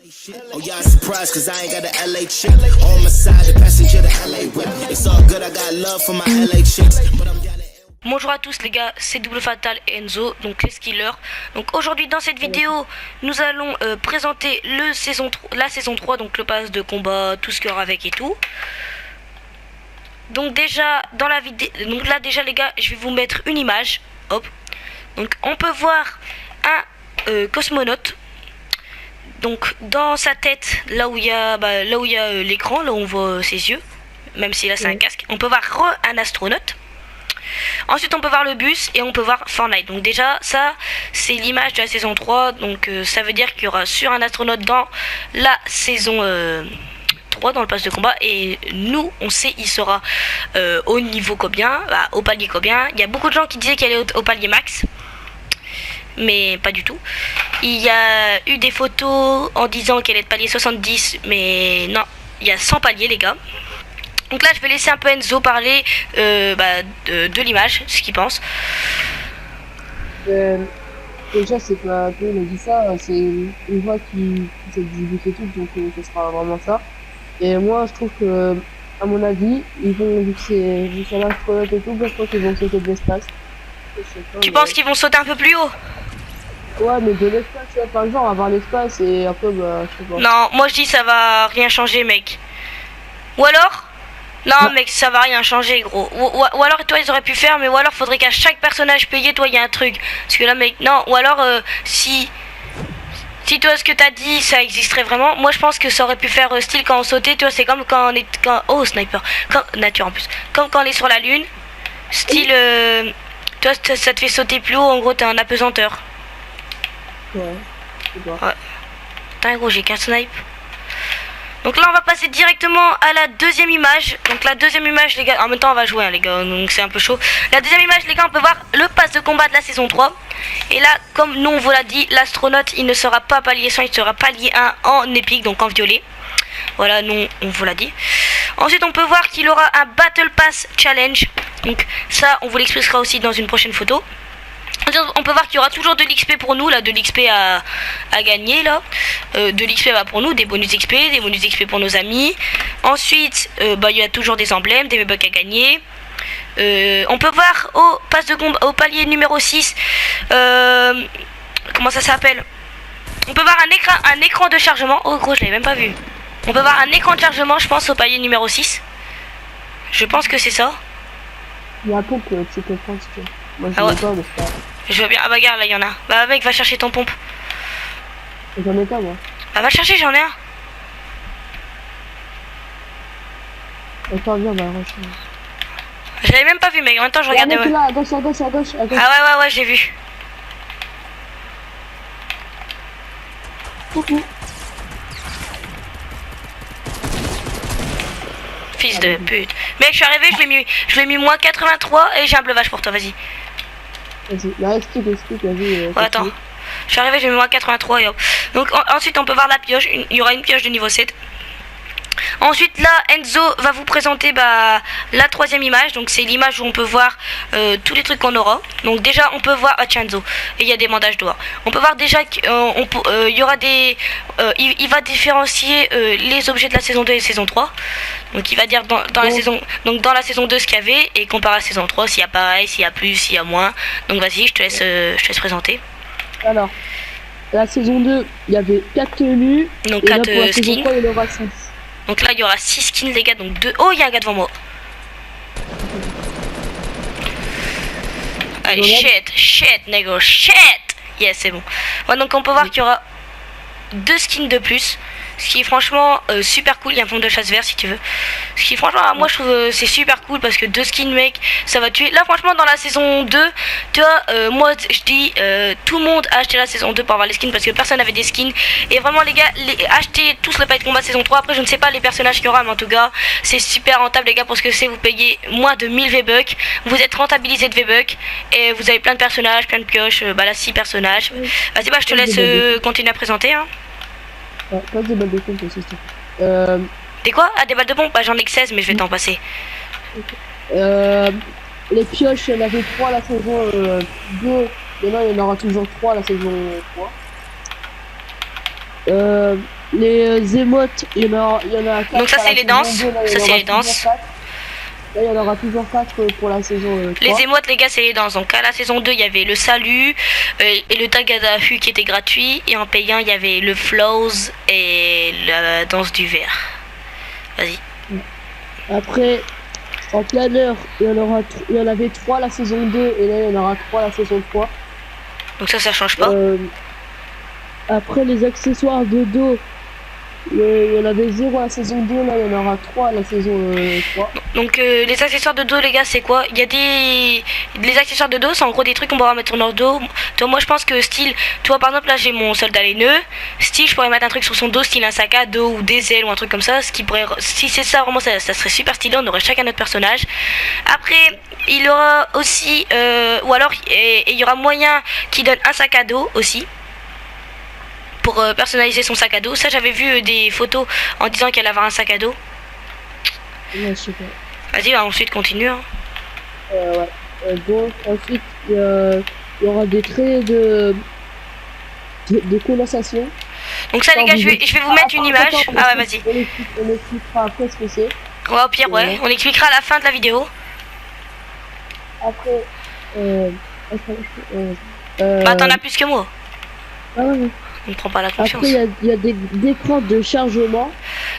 Oh yeah, surprised cause I ain't got a LA chick on my side, the passenger the LA whip. It's all good, I got love for my LA chicks, but I'm down to... Bonjour à tous les gars, c'est Double Fatal et Enzo, donc les skillers. Donc aujourd'hui dans cette vidéo, nous allons présenter la saison 3, donc le pass de combat, tout ce qu'il y aura avec et tout. Donc déjà dans la vidéo, donc là déjà les gars, je vais vous mettre une image. Hop. Donc on peut voir un cosmonaute. Donc dans sa tête, là où il y a l'écran, là où on voit ses yeux, même si là c'est un casque, on peut voir un astronaute. Ensuite on peut voir le bus et on peut voir Fortnite. Donc déjà ça c'est l'image de la saison 3. Donc ça veut dire qu'il y aura sur un astronaute dans la saison 3 dans le pass de combat. Et nous on sait il sera au niveau combien, au palier combien. Il y a beaucoup de gens qui disaient qu'elle est au palier max, mais pas du tout. Il y a eu des photos en disant qu'elle est de palier 70, mais non, il y a 100 paliers les gars. Donc là je vais laisser un peu Enzo parler de l'image, ce qu'il pense. Déjà c'est pas peu il a dit ça, c'est une voix qui s'est dit et tout, donc ce sera vraiment ça. Et moi je trouve que à mon avis ils vont, vu que c'est l'astronaute et tout, je pense qu'ils vont sauter de l'espace. Tu penses qu'ils vont sauter un peu plus haut? Ouais, mais de l'espace, par exemple, avoir l'espace et un peu, je sais pas. Non, moi je dis ça va rien changer, mec. Ou alors? Non, mec, ça va rien changer, gros. Ou alors, toi, ils auraient pu faire, mais ou alors, faudrait qu'à chaque personnage payé, toi, il y a un truc. Parce que là, mec, non. Ou alors, si toi, ce que t'as dit, ça existerait vraiment, moi, je pense que ça aurait pu faire style quand on sautait, tu vois, c'est comme quand on est. Oh, sniper. Nature en plus. Comme quand on est sur la lune. Style. Toi, ça te fait sauter plus haut, en gros, t'es un apesanteur. Ouais, ouais. Putain gros j'ai qu'un snipe. Donc là on va passer directement à la deuxième image. Donc la deuxième image les gars, en même temps on va jouer hein, les gars, donc c'est un peu chaud. La deuxième image les gars, on peut voir le pass de combat de la saison 3. Et là comme nous on vous l'a dit, l'astronaute il ne sera pas palier 100, il sera palier 1 en épique, donc en violet. Voilà, nous on vous l'a dit. Ensuite on peut voir qu'il aura un Battle Pass Challenge. Donc ça on vous l'expliquera aussi dans une prochaine photo. On peut voir qu'il y aura toujours de l'XP pour nous, là, de l'XP à gagner, là. De l'XP pour nous, des bonus XP, des bonus XP pour nos amis. Ensuite, il y a toujours des emblèmes, des V-Bucks à gagner. On peut voir au pass de combat, au palier numéro 6, comment ça s'appelle? On peut voir un écran de chargement. Oh gros, je l'avais même pas vu. On peut voir un écran de chargement, je pense, au palier numéro 6. Je pense que c'est ça. Il y a un pompe, tu peux prendre ce que... Moi je ouais. pas, mais c'est pas... Je veux bien. Ah bah regarde là il y en a. Bah mec va chercher ton pompe. J'en ai pas moi. Bah va chercher, j'en ai un. Attends viens bah recherche. J'avais même pas vu mec, en même temps je regardais. Ouais. Là, à gauche. Ah ouais j'ai vu. Coucou. Fils de pute. Mec je suis arrivé, je l'ai mis moins 83 et j'ai un bleuvage pour toi, vas-y. Vas-y, là explique, vas-y. Ouais, attends. Je suis arrivé, j'ai mis moins 83 et hop. Donc ensuite on peut voir la pioche, il y aura une pioche de niveau 7. Ensuite là Enzo va vous présenter la troisième image. Donc c'est l'image où on peut voir tous les trucs qu'on aura. Donc déjà on peut voir tiens Enzo, et il y a des bandages dehors. On peut voir déjà qu'il y aura des il va différencier les objets de la saison 2 et saison 3. Donc il va dire dans la saison 2 ce qu'il y avait et comparer à la saison 3 s'il y a pareil, s'il y a plus, s'il y a moins. Donc vas-y, je te laisse présenter. Alors la saison 2 il y avait 4 tenues. Donc et 4 là, pour la saison skins. 3, il y en aura 6. Donc là il y aura 6 skins les gars, donc 2. Oh il y a un gars devant moi. Allez shit négro, shit. Yes c'est bon. Ouais donc on peut voir qu'il y aura 2 skins de plus. Ce qui est franchement super cool, il y a un fond de chasse vert si tu veux. Ce qui est franchement, moi je trouve c'est super cool parce que 2 skins mec, ça va tuer. Là franchement dans la saison 2, tu vois, moi je dis tout le monde a acheté la saison 2 pour avoir les skins parce que personne n'avait des skins. Et vraiment les gars, achetez tous le pack de combat saison 3. Après je ne sais pas les personnages qu'il y aura, mais en tout cas c'est super rentable les gars parce que c'est vous payez moins de 1000 V-Bucks. Vous êtes rentabilisé de V-Bucks et vous avez plein de personnages, plein de pioches, là 6 personnages. Vas-y je te laisse continuer à présenter hein. Ouais, passe des balles de pompe aussi, s'il te plaît. T'es quoi? Ah, des balles de pompe? Bah, j'en ai que 16, mais je vais t'en passer. Okay. Les pioches, il y en avait 3 la saison 2. Maintenant, il y en aura toujours 3 la saison 3. Les émotes, il y en a 4. Donc ça, c'est les danses. Ça, c'est les danses. Là, il y en aura toujours 4 pour la saison 3. Les émotes, les gars, c'est les danses. Donc à la saison 2, il y avait le salut et le tagadahu qui était gratuit. Et en payant, il y avait le flows et la danse du verre. Vas-y. Après, en planeur, il y en avait 3 la saison 2 et là, il y en aura 3 la saison 3. Donc ça change pas. Après, les accessoires de dos, il y en avait 0 à la saison 2, là, il y en aura 3 à la saison 3. Donc les accessoires de dos, les gars, c'est quoi? Il y a les accessoires de dos, c'est en gros des trucs qu'on pourra mettre sur notre dos. Toi, moi je pense que style, toi par exemple là j'ai mon soldat laineux, style je pourrais mettre un truc sur son dos, style un sac à dos ou des ailes ou un truc comme ça, ce qui pourrait, si c'est ça vraiment ça serait super stylé, on aurait chacun notre personnage. Après il y aura aussi, ou alors il y aura moyen qui donne un sac à dos aussi. Pour personnaliser son sac à dos. Ça j'avais vu des photos en disant qu'elle avait un sac à dos. Ouais, super. Vas-y, ensuite continue. Hein. Ouais. Donc ensuite il y aura des traits de condensation. Donc ça les gars, je vais vous mettre une image. Ah ouais, vas-y. On expliquera après ce que c'est. Ouais, au pire, ouais. On expliquera à la fin de la vidéo. Après, bah t'en as plus que moi. Ah ouais. On ne prend pas la confiance. Après, il y a des écrans de chargement.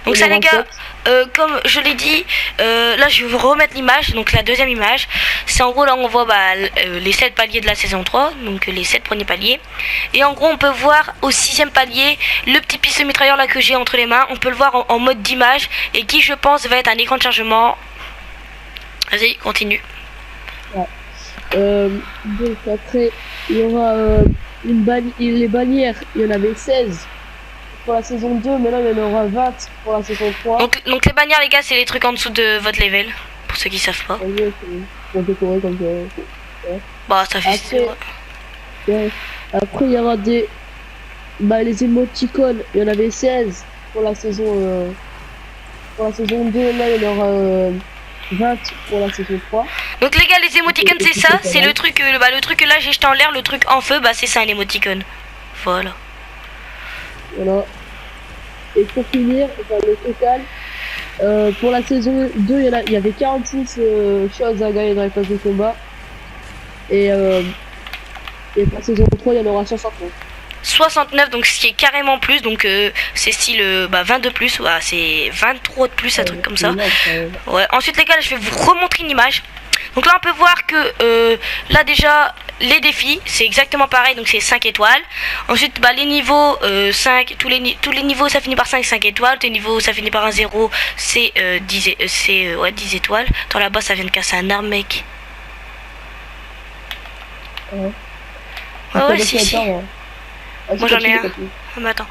Donc ça les gars, comme je l'ai dit, là je vais vous remettre l'image, donc la deuxième image. C'est en gros là on voit les 7 paliers de la saison 3, donc les 7 premiers paliers. Et en gros on peut voir au 6e palier le petit pistolet mitrailleur là que j'ai entre les mains. On peut le voir en mode d'image et qui je pense va être un écran de chargement. Vas-y, continue. Ouais. Donc après, il y aura les bannières, il y en avait 16 pour la saison 2, mais là il y en aura 20 pour la saison 3. Donc les bannières les gars, c'est les trucs en dessous de votre level, pour ceux qui savent pas. Pour décorer comme ça. Ouais. Bah ça fait... Après il y aura les émoticônes, il y en avait 16 pour la saison 2, là il y en aura 20 pour la saison 3. Donc les gars, les émoticônes c'est ça, c'est le truc que là j'ai jeté en l'air, le truc en feu, bah c'est ça un émoticône. Voilà. Et pour finir, le total, pour la saison 2, il y avait 46 choses à gagner dans les phases de combat. Et pour la saison 3, il y en aura 69. 69, donc ce qui est carrément plus, donc c'est style 22 plus, ouais, c'est 23 de plus, un truc comme ça. Ouais. Ensuite les gars, je vais vous remontrer une image. Donc là on peut voir que là déjà les défis c'est exactement pareil, donc c'est 5 étoiles. Ensuite les niveaux 5, tous les niveaux ça finit par 5 étoiles, tous les niveaux ça finit par un 0, c'est 10 étoiles. Attends, là-bas ça vient de casser un arbre mec. Ouais, si. Moi j'en ai un. Ah, mais attends.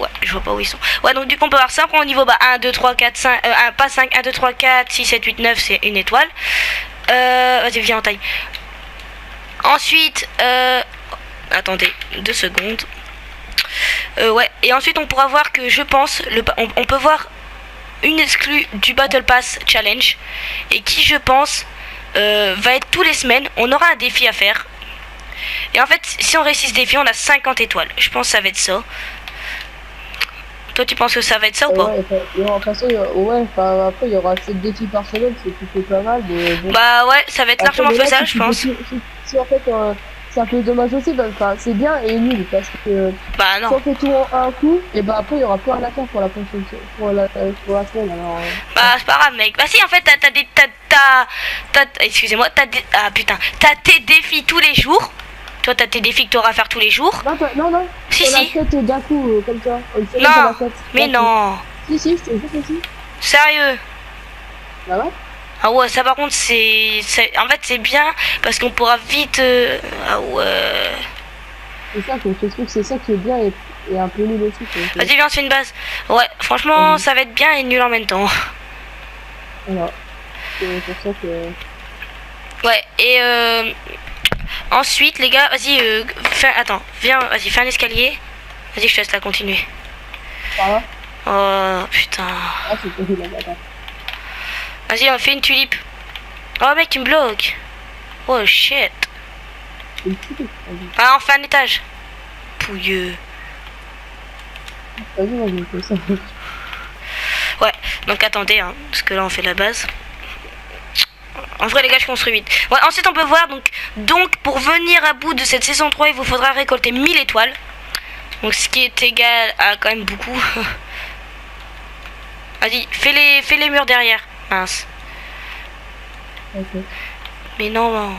Ouais, je vois pas où ils sont. Ouais, donc du coup on peut voir ça. Après au niveau 1, 2, 3, 4, 5. Pas 5, 1, 2, 3, 4, 6, 7, 8, 9, c'est une étoile. Vas-y, viens en taille. Ensuite, attendez, 2 secondes. Ouais, et ensuite on pourra voir que je pense, on peut voir une exclue du Battle Pass Challenge. Et qui je pense va être tous les semaines. On aura un défi à faire. Et en fait, si on réussit ce défi, on a 50 étoiles. Je pense que ça va être ça. Toi, tu penses que ça va être ça ou pas? Ouais, de toute façon, après, il y aura 7 défis par semaine, c'est plutôt pas mal. Mais bon. Bah ouais, ça va être largement faisable, je pense. Si en fait, c'est un peu dommage aussi, c'est bien et nul, parce que bah non. si on fait tout en un coup, et bah après, il y aura plus rien à faire pour la prochaine pour la semaine. Alors, bah c'est pas grave, mec. Bah si, en fait, excusez-moi, ah putain, t'as tes défis tous les jours. Toi, t'as tes défis que t'auras à faire tous les jours. Non. Si, on si. la tête d'un coup, comme ça. Non, mais non. Si, je te jure aussi. Sérieux. Bah ouais. Ah ouais, ça par contre, en fait, c'est bien parce qu'on pourra vite... Ah ouais. C'est ça que je trouve que c'est ça qui est bien et un peu nul aussi. Vas-y, viens, on se fait une base. Ouais, franchement, ça va être bien et nul en même temps. Voilà. C'est pour ça que... Ouais, et ensuite, les gars, vas-y, attends, viens, vas-y, fais un escalier. Vas-y, je te laisse la continuer. Par là. Oh, putain. Ah, c'est possible, attends. Vas-y, on fait une tulipe. Oh, mec, tu me bloques. Oh, shit. Ah, on fait un étage. Pouilleux. Vas-y, moi, je fais ça. Ouais, donc attendez, hein, parce que là on fait la base. En vrai les gars je construis vite. Ouais, ensuite on peut voir donc pour venir à bout de cette saison 3 il vous faudra récolter 1000 étoiles. Donc ce qui est égal à quand même beaucoup. Vas-y, fais les murs derrière. Mince. Ok. Mais non.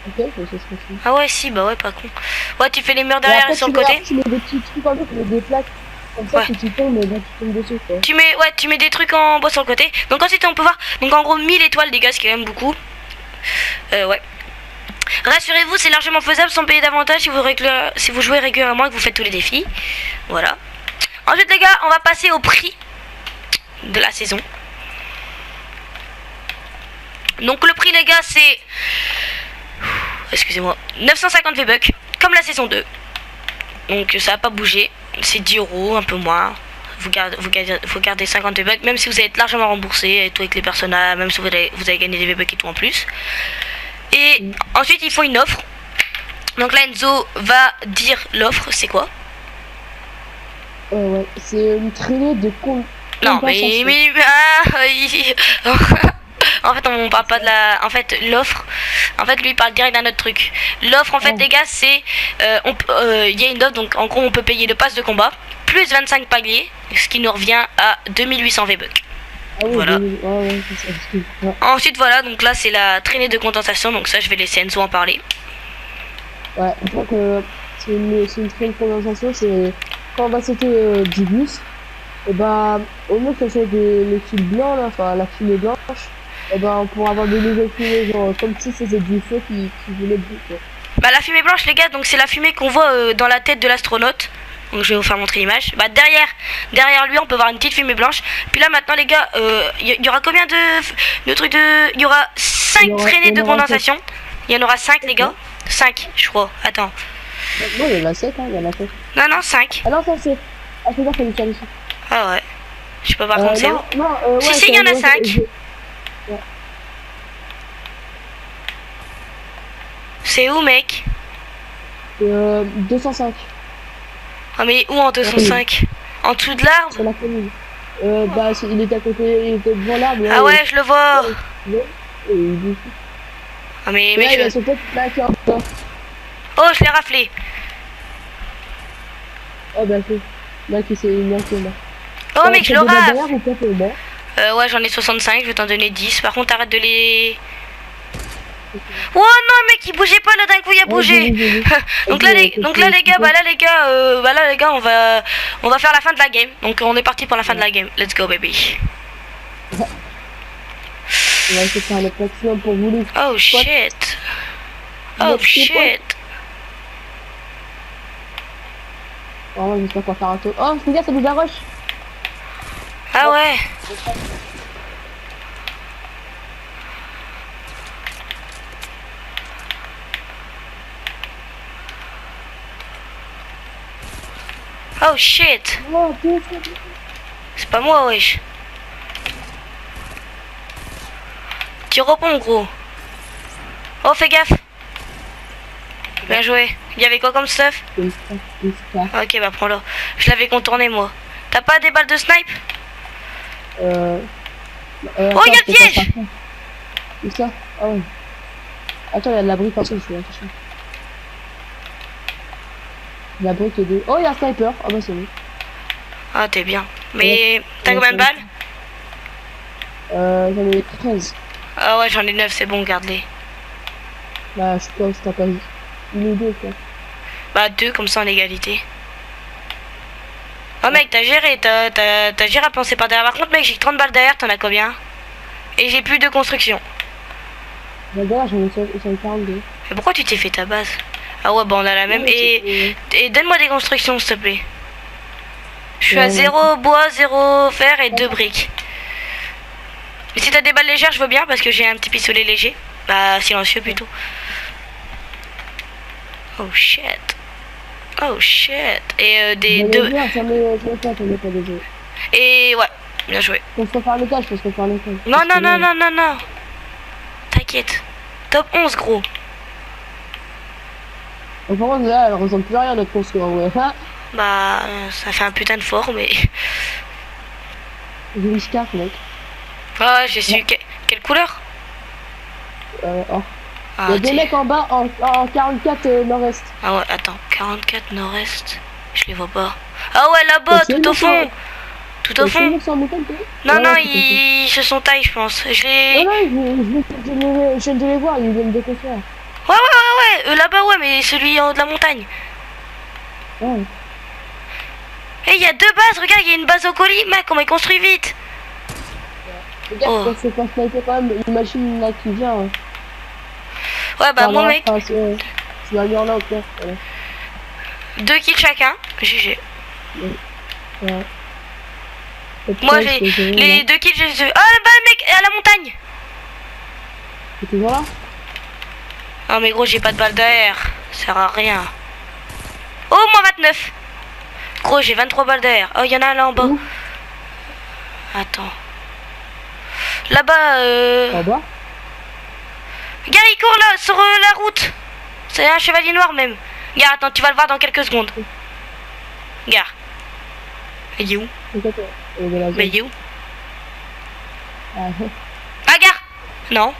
Ok, je sais ce que c'est. Ah ouais si, bah ouais pas con. Ouais tu fais les murs Et derrière après, et sur le côté. tu mets des petits trucs en fait, tu mets des plaques. Comme ça, Ouais. si tu tombes, ben, tu tombes dessus, quoi. Tu mets des trucs en bois sur le côté. Donc ensuite on peut voir. Donc en gros 1000 étoiles les gars, c'est quand même beaucoup. Ouais. Rassurez-vous, c'est largement faisable sans payer davantage si vous jouez régulièrement et que vous faites tous les défis. Voilà. Ensuite les gars, on va passer au prix de la saison. Donc le prix les gars c'est... Excusez-moi. 950 V-Bucks, comme la saison 2. Donc ça n'a pas bougé. C'est 10 €, un peu moins. Vous gardez 50 V-Bucks, même si vous êtes largement remboursé et tout avec les personnages, même si vous avez gagné des V-Bucks et tout en plus. Et ensuite ils font une offre. Donc là Enzo va dire l'offre, c'est quoi? Ouais, c'est une traînée de con. Non mais en fait on parle pas de la... En fait l'offre, en fait lui il parle direct d'un autre truc. L'offre en fait les gars c'est... il y a une offre, donc en gros on peut payer le pass de combat plus 25 paliers, ce qui nous revient à 2800 V-Bucks. Ah oui, Voilà. ouais, c'est ça. Ouais. Ensuite voilà, donc là c'est la traînée de condensation, donc ça je vais laisser Enzo en parler. Ouais, je crois que c'est une traînée de condensation, c'est quand on va sauter du bus, et ben au lieu que ça soit le fil blanc, là, enfin la fumée blanche, et ben on pourra avoir des nouvelles fumées, genre comme si c'était du feu qui voulait le but, quoi. Bah la fumée blanche les gars, donc c'est la fumée qu'on voit dans la tête de l'astronaute. Donc je vais vous faire montrer l'image. Bah derrière lui on peut voir une petite fumée blanche. Puis là maintenant les gars, y aura combien de trucs de... Il y aura 5 traînées de condensation. Il y en aura 5 les gars. 5 je crois. Attends. Non, il y en a 7, hein, il y en a 7. Non 5. Ah non, ça c'est... Ah c'est bien, c'est ici. Ah ouais. Je sais pas par contre c'est où. Non, ouais, Si il y en a 5. Ouais. C'est où mec? 205. Ah mais où en 205? En dessous de l'arbre? Sur la commune. Bah, il était à côté, il était devant l'arbre. Ah ouais je le vois. Ah mais Ouais, il a je... sauté là qui est en bas. Oh je l'ai raflé. Oh bah c'est. Là qui s'est manqué là. Oh mec je le rafle. Ou pas pour moi. Ouais j'en ai 65, je vais t'en donner 10. Par contre arrête de les... Oh non mec il bougeait pas là d'un coup il a bougé. donc là les gars on va faire la fin de la game. Donc on est parti pour la fin de la game. Let's go baby. On va essayer de faire le maximum pour vous les. Oh shit. Oh shit. Oh j'espère qu'on va faire un tour. Oh regarde ça nous a rush. Ah ouais. Oh shit. Oh putain. C'est pas moi wesh. Tire au pont gros. Oh fais gaffe. Bien joué. Il y avait quoi comme stuff? Ok bah prends-le. Je l'avais contourné moi. T'as pas des balles de snipe? Oh il y a le piège. Où ça? Ah ouais. Attends, il y a de la brique partout ici, attention. La brique de... Oh, il y a un sniper. Ah bah c'est bon. Ah t'es bien. Mais t'as combien de balles? J'en ai 13. Ah ouais j'en ai 9, c'est bon garde-les. Bah je sais pas si t'as pas vu. Une ou deux quoi. Bah 2 comme ça en égalité. Oh mec t'as géré, t'as géré à penser par derrière. Par contre mec j'ai 30 balles derrière, t'en as combien? Et j'ai plus de construction. Bah d'ailleurs j'en ai 42. Mais pourquoi tu t'es fait ta base? Ah ouais bah on a la même. Et donne-moi des constructions s'il te plaît. Je suis à 0 bois, 0 fer et 2 briques. Mais si t'as des balles légères je veux bien parce que j'ai un petit pistolet léger. Bah silencieux plutôt. Oh shit. Oh shit. Et des deux. Et ouais, bien joué. Faut se refaire l'étage, faut se refaire l'étage. Non. T'inquiète. Top 11 gros. Par contre là elle ressemble plus à rien notre construction ouais. Bah, ça fait un putain de fort, mais... J'ai une scarpe, mec. Ah, j'ai su... Quelle couleur? Oh. Ah, Il y a des mecs en bas, en 44 nord-est. Ah ouais, attends, 44 nord-est. Je les vois pas. Ah ouais, là-bas, tout au fond. Tout au fond. Non, non, ils se sont taillés, je pense. Je les... Non, je viens de les voir, ils viennent de construire. Ouais, là-bas, ouais, mais celui en haut de la montagne. Ouais. Eh, il y a 2 bases, regarde, il y a une base au colis. Mec, on m'a construit vite. Regarde, Oh. c'est pas sniper quand même, une machine là qui vient. Hein. Ouais, bah, moi, mec, tu vas mis en là, ok. Voilà. 2 kills chacun. GG. Ouais. Moi, les 2 kills, j'ai... Oh, là-bas, mec, à la montagne. C'est toujours là? Ah, mais gros, j'ai pas de balle d'air. Ça sert à rien. Oh, moins 29. Gros, j'ai 23 balles d'air. Oh, il y en a un là en bas. Où? Attends. Là-bas, En bas? Regarde, il court là, sur la route. C'est un chevalier noir même. Regarde, attends, tu vas le voir dans quelques secondes. Regarde. Il est où? Mais il est où? Ah, Ah, regarde. Non.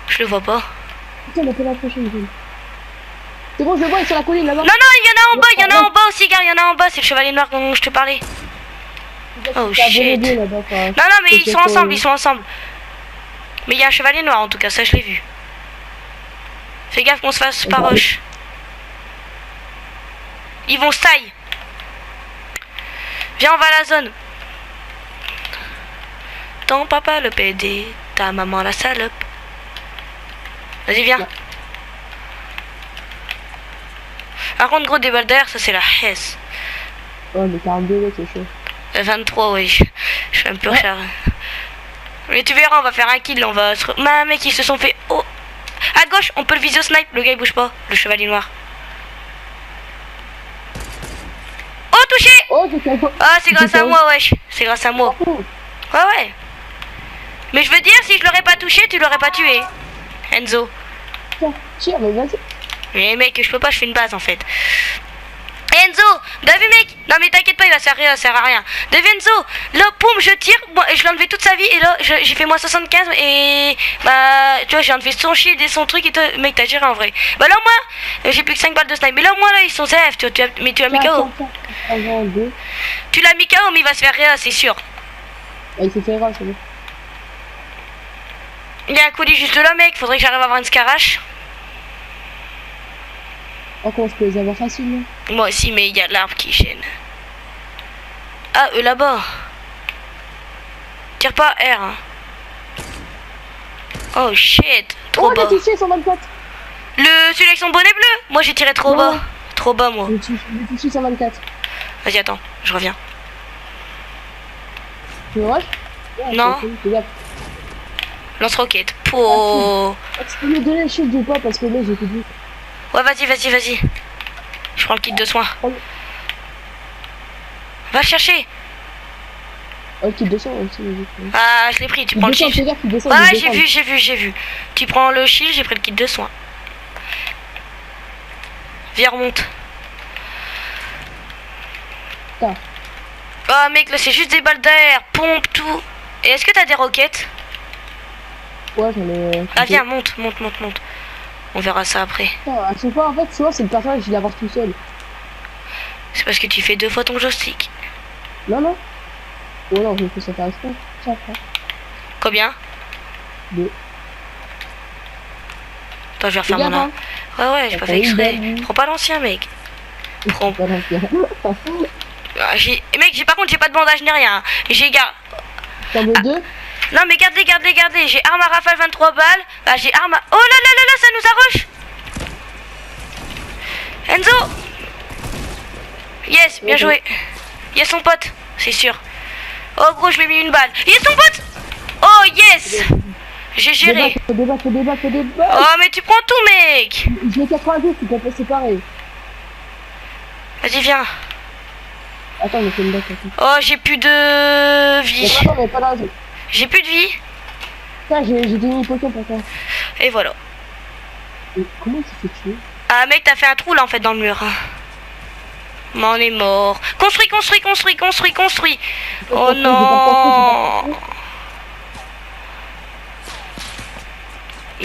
Je le vois pas. putain, on a fait la prochaine zone. C'est bon, je le vois, il est sur la colline là-bas. Non, non, il y en a en bas, il y en a en bas aussi, regarde, il y en a en bas, c'est le chevalier noir dont je te parlais. Oh shit. Non, non, mais ils sont ensemble, ils sont ensemble. Mais il y a un chevalier noir en tout cas, ça je l'ai vu. Fais gaffe qu'on se fasse pas rush. Ils vont se taille. Viens, on va à la zone. Ton papa le PD, ta maman la salope. Vas-y, viens. Par contre, gros, des balles d'air, ça c'est la hesse. Oh, mais 42, là, c'est chaud. 23, oui. Je suis un peu cher. Mais tu verras, on va faire un kill. On va se... Mais mec, ils se sont fait... Oh. À gauche, on peut le viser au snipe. Le gars, il bouge pas. Le chevalier noir. Oh, touché. Oh, c'est calme. Ah, c'est grâce à moi, wesh. C'est grâce à moi. Ouais, ouais. Mais je veux dire, si je l'aurais pas touché, tu l'aurais pas tué. Enzo. Tiens, tire, mais vas-y. Mais mec, je peux pas, je fais une base en fait. Et Enzo, t'as vu mec? Non mais t'inquiète pas, il va servir, ça sert à rien. T'as vu Enzo? Là, poum, je tire, bon, je l'ai enlevé toute sa vie et là, j'ai fait moins 75 et bah, tu vois, j'ai enlevé son shield et son truc et toi, mec, t'as géré en vrai. Bah là, moi, j'ai plus que 5 balles de snipe. Mais là, moi, là, ils sont safe, mais tu as mis KO. Tu l'as mis KO, mais il va se faire rien, c'est sûr. Ah, il s'est fait rare, c'est bon. Il y a un colis juste là, mec, faudrait que j'arrive à avoir une scarache. Oh, comment je peux les avoir facilement? Moi aussi, mais il y a l'arbre qui gêne. Ah, eux là-bas. Tire pas R. Hein. Oh shit. Trop bas. Oh, j'ai touché 124. Celui avec son bonnet bleu. Moi j'ai tiré trop bas. Trop bas, moi. J'ai touché 124. Vas-y, attends, je reviens. Tu me rush? Non. Lance-roquette. Po. Tu peux me donner le shield ou pas? Parce que là, j'ai tout dit. Ouais, vas-y, vas-y, vas-y. Je prends le kit de soins. Va le chercher. Oh, le kit de soins aussi. Ah, je l'ai pris, tu prends le shield. Ouais, j'ai vu. Tu prends le shield, j'ai pris le kit de soins. Viens, remonte. Ah. Oh mec, là c'est juste des balles d'air, pompe, tout. Et est-ce que t'as des roquettes? Ouais, j'en ai... Ah viens, monte. On verra ça après. À chaque fois, en fait, souvent, c'est le personnage, je l'avance tout seul. C'est parce que tu fais 2 fois ton joystick. Non, non. Oh non, je me fais ça faire exprès. Tiens, frère. Combien? 2. Attends, je vais refaire mon arme. Ouais, j'ai pas fait exprès. Prends pas l'ancien, mec. Prends. Mec, par contre, j'ai pas de bandage ni rien. J'ai T'en veux 2? Non mais gardez. J'ai arme à rafale 23 balles. Bah j'ai arme à... Oh là, ça nous a rush. Enzo. Yes, bien joué. Il y a son pote, c'est sûr. Oh gros, je lui ai mis une balle. Il y a son pote. Oh yes. J'ai géré. Faut débat. Oh mais tu prends tout mec. Je l'ai 90, tu peux pas séparer. Vas-y viens. Attends, mais c'est une balle. Oh j'ai plus de vie. Mais pas là. J'ai plus de vie. Putain, j'ai donné une potion pour toi. Et voilà. Et comment tu fais tuer? Ah mec, t'as fait un trou là en fait dans le mur. Mais on est mort. Construis, construis, construis, construis, construis. Oh J'ai pas non. construit.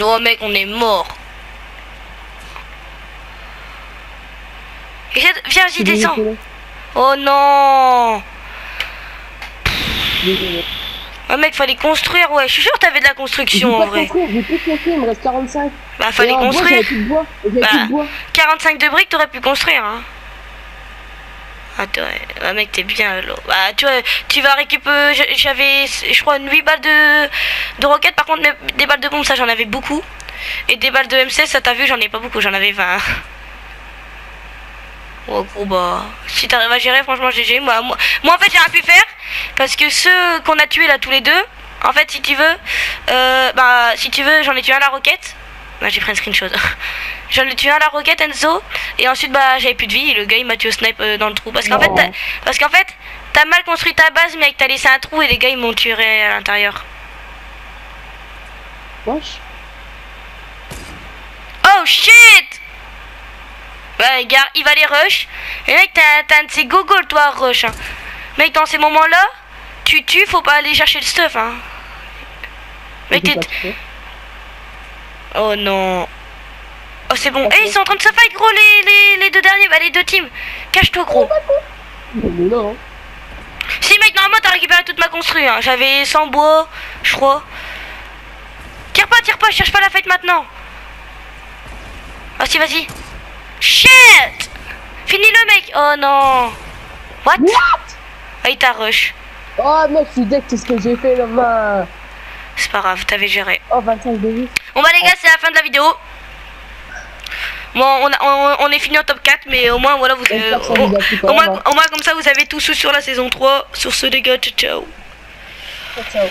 Oh mec, on est mort. Viens, vas-y, descends. Oh non. Désolé. Oh mec, fallait construire, ouais. Je suis sûr que t'avais de la J'ai construction en pas vrai. construit, j'ai plus construit, il me reste 45. Bah fallait Et en bois, construire. j'avais plus de bois. J'avais Bah. plus de bois. 45 de briques, t'aurais pu construire, hein. Attends, ouais, mec, t'es bien là. Bah, tu vas récupérer. J'avais, je crois, 8 balles de roquettes. Par contre, des balles de bombe, ça, j'en avais beaucoup. Et des balles de M16, ça, t'as vu, j'en ai pas beaucoup, j'en avais 20. Oh, gros, bah. Si t'arrives à gérer, franchement, GG. Moi, en fait, j'ai rien pu faire. Parce que ceux qu'on a tués là, tous les deux, en fait, si tu veux, si tu veux, j'en ai tué un à la roquette. Bah, j'ai pris un screenshot. J'en ai tué un à la roquette, Enzo. Et ensuite, bah, j'avais plus de vie. Et le gars, il m'a tué au snipe dans le trou. Parce qu'en fait, t'as mal construit ta base, mec. T'as laissé un trou et les gars, ils m'ont tué à l'intérieur. Wesh. Oh shit! Ouais, gars, il va les rush. Et mec, t'as un de ces gogoles, toi, rush. Hein. Mec, dans ces moments-là, tu tues, faut pas aller chercher le stuff. Hein. Mec, t'es. Oh non. Oh, c'est bon. Eh, ils sont en train de se fight, gros, les deux derniers. Bah, les deux teams. Cache-toi, gros. Mais non. Si, mec, normalement, t'as récupéré toute ma construit. Hein. J'avais 100 bois, je crois. Tire pas, je cherche pas la fight maintenant. Ah, si, vas-y. Shit! Finis-le, mec. Oh non. What? Ah, il t'a rush. Oh mec, je suis deck, qu'est-ce que j'ai fait là-bas? C'est pas grave, t'avais géré. Oh, 25 de vie. Bon, bah, les gars, c'est la fin de la vidéo. Bon, on est fini en top 4, mais au moins, voilà, au moins, comme ça, vous avez tout sur la saison 3. Sur ce, les gars, ciao, ciao. Ciao.